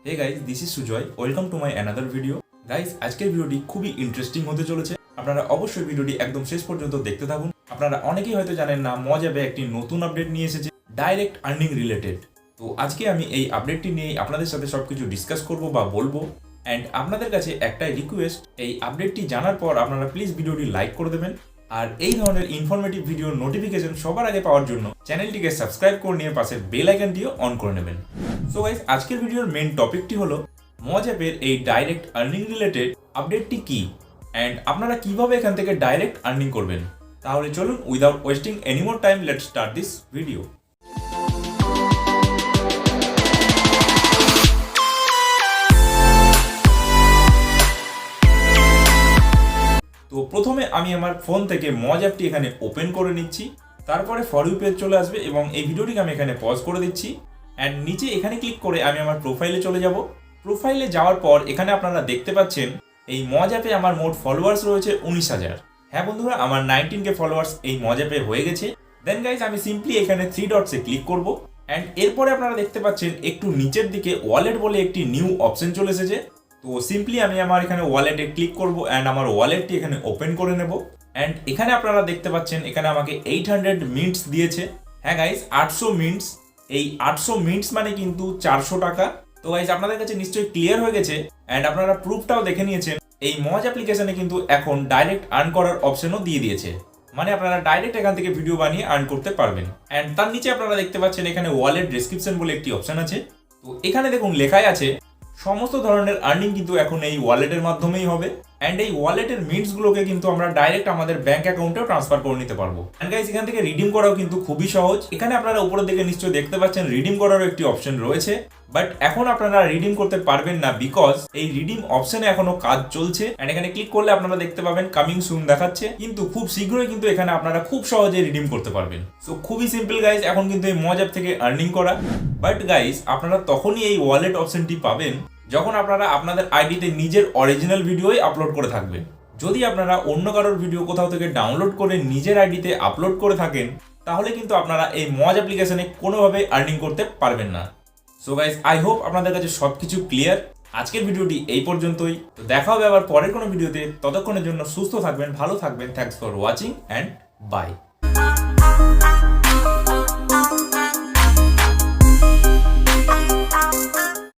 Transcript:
Hey guys, this is Sujoy. Welcome to my another video. Guys, আজকের ভিডিওটি খুবই interesting হতে চলেছে। আপনারা অবশ্যই ভিডিওটি একদম শেষ পর্যন্ত দেখতে থাকুন। আপনারা অনেকেই হয়তো জানেন না, মজ অ্যাপে একটি নতুন আপডেট নিয়ে এসেছে ডাইরেক্ট আর্নিং রিলেটেড। তো আজকে আমি এই আপডেটটি নিয়ে আপনাদের সাথে সবকিছু ডিসকাস করব বা বলবো। অ্যান্ড আপনাদের কাছে একটাই রিকোয়েস্ট, এই আপডেটটি জানার পর আপনারা প্লিজ ভিডিওটি লাইক করে দেবেন। আর এই ধরনের ইনফরমেটিভ ভিডিওর নোটিফিকেশন সবার আগে পাওয়ার জন্য চ্যানেলটিকে সাবস্ক্রাইব করে নিয়ে পাশের বেল আইকনটিও অন করে নেবেন। সো গাইস, আজকের ভিডিওর মেন টপিকটি হলো মজ অ্যাপের এই ডাইরেক্ট আর্নিং রিলেটেড আপডেটটি কি অ্যান্ড আপনারা কিভাবে এখান থেকে ডাইরেক্ট আর্নিং করবেন। তাহলে চলুন, without wasting any more time, let's start this video. তো প্রথমে আমি আমার ফোন থেকে মজ অ্যাপটি এখানে ওপেন করে নিচ্ছি। তারপরে ফর ইউ পেজ চলে আসবে এবং এই ভিডিওটিকে আমি এখানে পজ করে দিচ্ছি। অ্যান্ড নিচে এখানে ক্লিক করে আমি আমার প্রোফাইলে চলে যাব। প্রোফাইলে যাওয়ার পর এখানে আপনারা দেখতে পাচ্ছেন এই মজ অ্যাপে আমার মোট ফলোয়ার্স রয়েছে 19,000। হ্যাঁ বন্ধুরা, আমার 19K ফলোয়ার্স এই মজ অ্যাপে হয়ে গেছে। দেন গাইজ, আমি সিম্পলি এখানে 3 ডটসে ক্লিক করব। অ্যান্ড এরপরে আপনারা দেখতে পাচ্ছেন একটু নিচের দিকে ওয়ালেট বলে একটি নিউ অপশন চলে এসেছে। তো সিম্পলি আমি আমার এখানে ওয়ালেটে ক্লিক করব অ্যান্ড আমার ওয়ালেটটি এখানে ওপেন করে নেব। অ্যান্ড এখানে আপনারা দেখতে পাচ্ছেন এখানে আমাকে 800 মিন্টস দিয়েছে। হ্যাঁ গাইজ, 800 মিন্টস। এই 800 মিন্টস মানে কিন্তু 400 টাকা। তো গাইজ, আপনাদের কাছে নিশ্চয়ই ক্লিয়ার হয়ে গেছে অ্যান্ড আপনারা প্রুফটাও দেখে নিয়েছেন। এই মজ অ্যাপ্লিকেশনে কিন্তু এখন ডাইরেক্ট আর্ন করার অপশনও দিয়ে দিয়েছে, মানে আপনারা ডাইরেক্ট এখান থেকে ভিডিও বানিয়ে আর্ন করতে পারবেন। অ্যান্ড তার নিচে আপনারা দেখতে পাচ্ছেন এখানে ওয়ালেট ডেসক্রিপশন বলে একটি অপশন আছে। তো এখানে দেখুন লেখাই আছে সমস্ত ধরনের আর্নিং কিন্তু এখন এই ওয়ালেটের মাধ্যমেই হবে। অ্যান্ড এই ওয়ালেটের মিন্টসগুলোকে কিন্তু আমরা ডাইরেক্ট আমাদের ব্যাংক অ্যাকাউন্টেও ট্রান্সফার করে নিতে পারবো। অ্যান্ড গাইস, এখান থেকে রিডিম করাও কিন্তু খুবই সহজ। এখানে আপনারা উপরের দিকে নিশ্চয়ই দেখতে পাচ্ছেন রিডিম করারও একটি অপশন রয়েছে। বাট এখন আপনারা রিডিম করতে পারবেন না, বিকজ এই রিডিম অপশনে এখনো কাজ চলছে। অ্যান্ড এখানে ক্লিক করলে আপনারা দেখতে পাবেন কামিং সুন দেখাচ্ছে, কিন্তু খুব শীঘ্রই কিন্তু এখানে আপনারা খুব সহজে রিডিম করতে পারবেন। সো খুবই সিম্পল গাইস, এখন কিন্তু এই মজ অ্যাপ থেকে আর্নিং করা। বাট গাইস, আপনারা তখনই এই ওয়ালেট অপশনটি পাবেন যখন আপনারা আপনাদের আইডিতে নিজের অরিজিনাল ভিডিওই আপলোড করে থাকবেন। যদি আপনারা অন্য কারোর ভিডিও কোথাও থেকে ডাউনলোড করে নিজের আইডিতে আপলোড করে থাকেন, তাহলে কিন্তু আপনারা এই মজ অ্যাপ্লিকেশনে কোনোভাবে আর্নিং করতে পারবেন না। সো গাইস, আই হোপ আপনাদের কাছে সবকিছু ক্লিয়ার। আজকের ভিডিওটি এই পর্যন্তই। তো দেখা হবে আবার পরের কোনো ভিডিওতে। ততক্ষণের জন্য সুস্থ থাকবেন, ভালো থাকবেন। Thanks for watching and by.